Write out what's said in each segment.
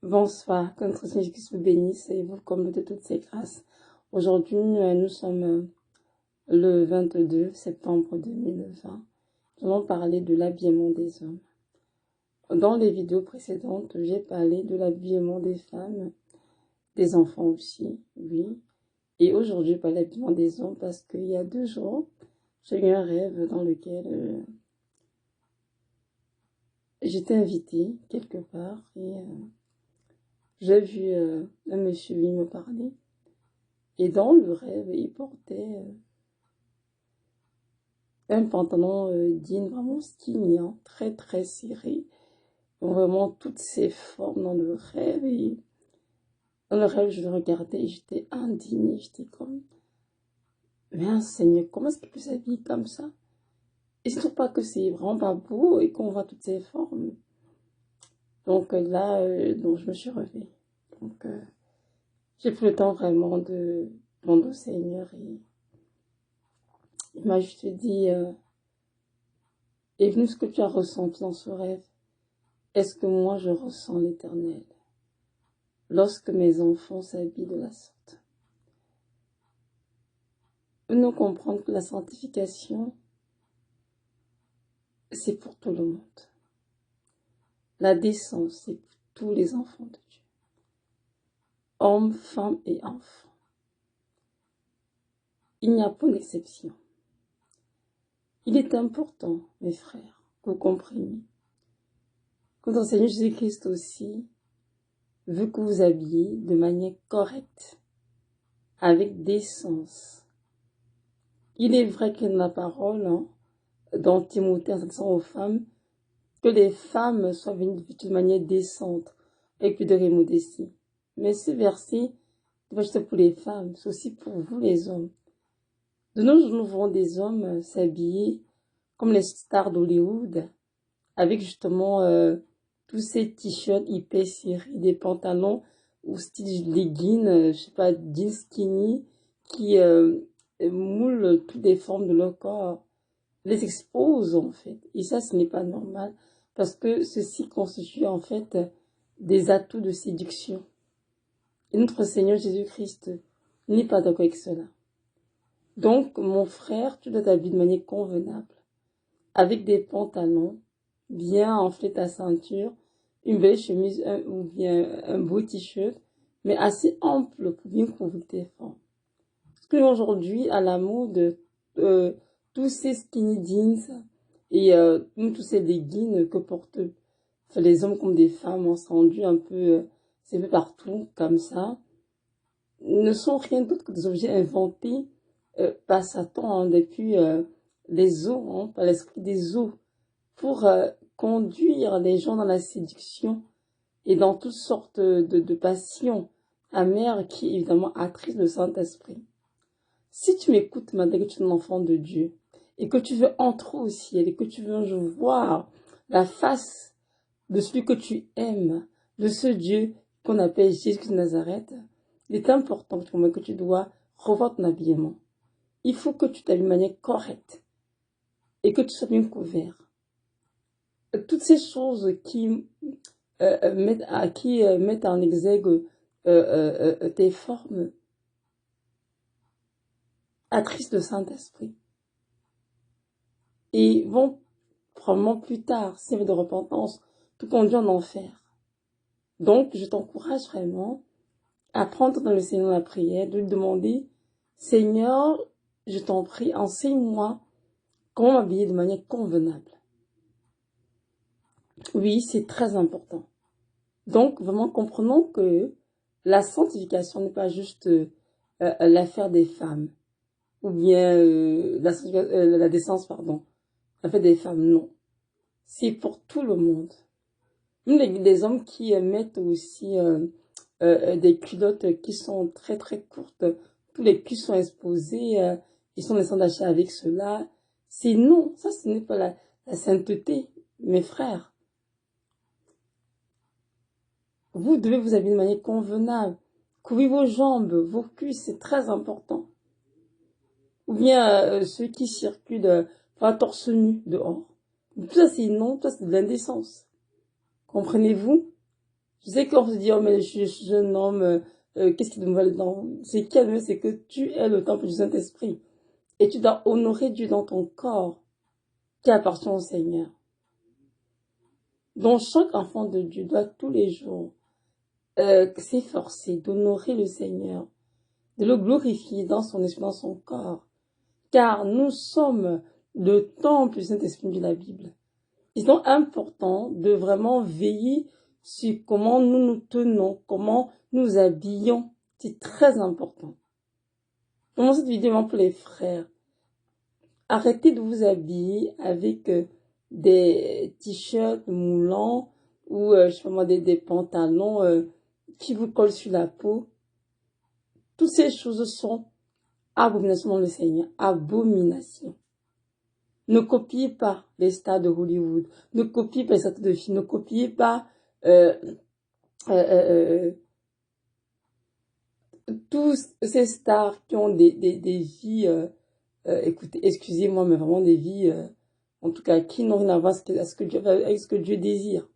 Bonsoir, que notre Seigneur Jésus vous bénisse et vous comble de toutes ses grâces. Aujourd'hui, nous sommes le 22 septembre 2020. Nous allons parler de l'habillement des hommes. Dans les vidéos précédentes, j'ai parlé de l'habillement des femmes, des enfants aussi, oui. Et aujourd'hui, je parle de l'habillement des hommes parce qu'il y a 2 jours, j'ai eu un rêve dans lequel j'étais invitée quelque part et j'ai vu un monsieur lui me parler. Et dans le rêve, il portait un pantalon jean vraiment skinny, hein, très très serré. Donc, vraiment toutes ses formes dans le rêve. Et dans le rêve, je le regardais et j'étais indignée. J'étais comme, mais un Seigneur, comment est-ce qu'il peut s'habiller comme ça? Et je trouve pas que c'est vraiment pas beau et qu'on voit toutes ses formes. Donc là, donc, je me suis relevée. Donc j'ai pris le temps vraiment de demander au Seigneur et il m'a juste dit, est venu ce que tu as ressenti dans ce rêve. Est-ce que moi je ressens l'Éternel lorsque mes enfants s'habillent de la sorte? Nous comprendre que la sanctification, c'est pour tout le monde. La décence, c'est pour tous les enfants de Dieu. Hommes, femmes et enfants. Il n'y a pas d'exception. Il est important, mes frères, que vous compreniez que notre Seigneur Jésus-Christ aussi veut que vous habillez de manière correcte, avec décence. Il est vrai que dans la parole, dans Timothée, en s'adressant aux femmes, que les femmes soient venues de manière décente, avec plus de modestie. Mais ce verset n'est pas juste pour les femmes, c'est aussi pour vous les hommes. De nos jours, nous voyons des hommes s'habiller comme les stars d'Hollywood, avec justement tous ces t-shirts hyper serrés, des pantalons ou style leggings, je sais pas, jeans skinny, qui moulent toutes les formes de leur corps, les exposent en fait. Et ça, ce n'est pas normal, parce que ceci constitue en fait des atouts de séduction. Et notre Seigneur Jésus-Christ n'est pas d'accord avec cela. Donc, mon frère, tu dois t'habiller de manière convenable, avec des pantalons, bien enfler ta ceinture, une belle chemise ou bien un beau t-shirt, mais assez ample pour bien couvrir tes formes. Parce que aujourd'hui, à la mode, tous ces skinny jeans et tous ces leggings que portent les hommes comme des femmes, on s'est rendu un peu, c'est fait partout comme ça, ne sont rien d'autre que des objets inventés par Satan depuis les eaux, par l'esprit des eaux, pour conduire les gens dans la séduction et dans toutes sortes de passions amères qui évidemment attristent le Saint-Esprit. Si tu m'écoutes maintenant que tu es un enfant de Dieu et que tu veux entrer au ciel et que tu veux un jour voir la face de celui que tu aimes, de ce Dieu qu'on appelle Jésus de Nazareth, il est important que tu dois revoir ton habillement. Il faut que tu t'habilles de manière correcte et que tu sois bien couvert. Toutes ces choses qui mettent en exergue tes formes attristent le Saint-Esprit et vont probablement plus tard, s'il y avait de repentance, te conduire en enfer. Donc, je t'encourage vraiment à prendre dans le Seigneur la prière, de lui demander, Seigneur, je t'en prie, enseigne-moi comment m'habiller de manière convenable. Oui, c'est très important. Donc, vraiment, comprenons que la sanctification n'est pas juste l'affaire des femmes, ou bien la décence, pardon, l'affaire des femmes, non. C'est pour tout le monde. Même les hommes qui mettent aussi des culottes qui sont très très courtes, tous les culs sont exposés, ils sont descendus d'acheter avec cela. C'est non, ça ce n'est pas la sainteté, mes frères. Vous devez vous habiller de manière convenable. Couvrez vos jambes, vos cuisses, c'est très important. Ou bien ceux qui circulent torse nu dehors. Tout ça c'est non, tout ça c'est de l'indécence. Comprenez-vous? Je sais qu'on se dit, oh, mais je suis un homme, qu'est-ce qui me va dedans? C'est calme, c'est que tu es le temple du Saint-Esprit. Et tu dois honorer Dieu dans ton corps, qui appartient au Seigneur. Donc, chaque enfant de Dieu doit tous les jours s'efforcer d'honorer le Seigneur, de le glorifier dans son esprit, dans son corps. Car nous sommes le temple du Saint-Esprit de la Bible. Il est donc important de vraiment veiller sur comment nous nous tenons, comment nous habillons. C'est très important. Dans cette vidéo pour les frères, arrêtez de vous habiller avec des t-shirts moulants ou je sais pas moi, des pantalons qui vous collent sur la peau. Toutes ces choses sont abominations dans le Seigneur. Abomination. Ne copiez pas les stars de Hollywood. Ne copiez pas les stars de films. Ne copiez pas tous ces stars qui ont des vies, écoutez, excusez-moi, mais vraiment des vies, en tout cas, qui n'ont rien à voir avec ce que Dieu désire.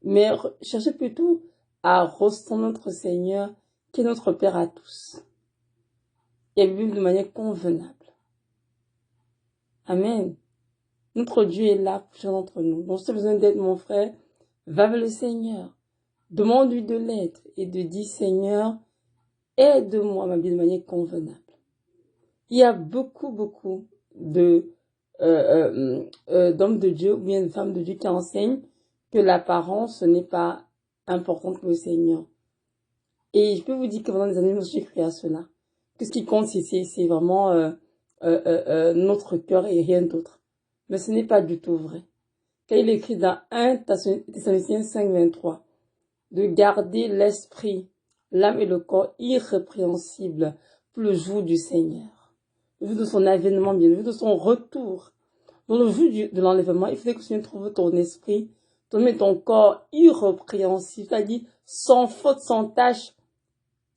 Mais cherchez plutôt à ressembler notre Seigneur, qui est notre Père à tous. Et à vivre de manière convenable. Amen. Notre Dieu est là pour chacun d'entre nous. Donc, si tu as besoin d'aide, mon frère, va vers le Seigneur. Demande-lui de l'aide et de dire, Seigneur, aide-moi à m'habiller de manière convenable. Il y a beaucoup d'hommes de Dieu ou bien de femmes de Dieu qui enseignent que l'apparence n'est pas importante pour le Seigneur. Et je peux vous dire que pendant des années, je me suis cru à cela. Que ce qui compte, c'est vraiment notre cœur et rien d'autre. Mais ce n'est pas du tout vrai. Quand il écrit dans 1 Thessaloniciens 5, 23, de garder l'esprit, l'âme et le corps irrépréhensibles pour le jour du Seigneur. Le jour de son avènement, bien, le jour de son retour. Dans le jour de l'enlèvement, il faudrait que tu trouves ton esprit, ton corps irrépréhensible, c'est-à-dire sans faute, sans tâche,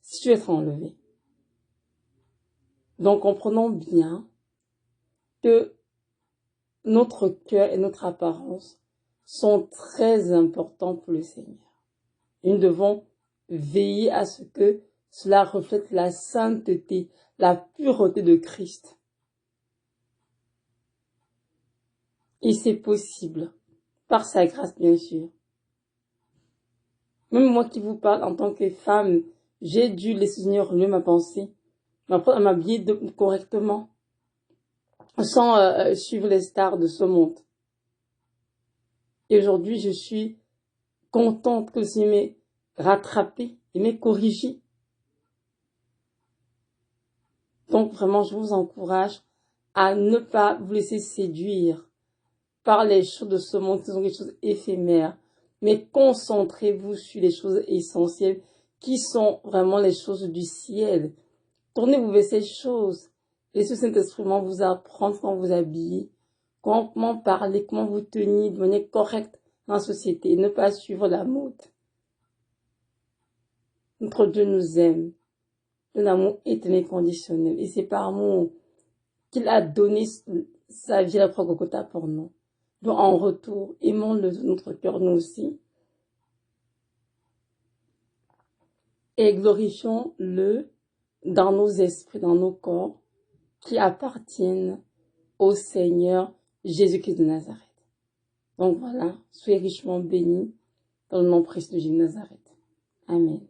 si tu es enlevé. Donc, comprenons bien que notre cœur et notre apparence sont très importants pour le Seigneur. Et nous devons veiller à ce que cela reflète la sainteté, la pureté de Christ. Et c'est possible, par sa grâce bien sûr. Même moi qui vous parle en tant que femme, j'ai dû laisser le Seigneur relier ma pensée, m'apprendre à m'habiller correctement, sans suivre les stars de ce monde. Et aujourd'hui, je suis contente que le Seigneur m'ait rattrapée et m'ait corrigée. Donc vraiment, je vous encourage à ne pas vous laisser séduire par les choses de ce monde qui sont des choses éphémères, mais concentrez-vous sur les choses essentielles qui sont vraiment les choses du ciel. Tournez-vous vers ces choses. Laissez le Saint-Esprit vous apprendre comment vous habiller, comment parler, comment vous tenir de manière correcte dans la société et ne pas suivre la mode. Notre Dieu nous aime d'un amour éternel conditionnel et c'est par amour qu'il a donné sa vie à la croix Golgotha pour nous. Donc en retour, aimons notre cœur nous aussi et glorifions-le dans nos esprits, dans nos corps qui appartiennent au Seigneur Jésus-Christ de Nazareth. Donc voilà, soyez richement bénis dans le nom précieux de Jésus de Nazareth. Amen.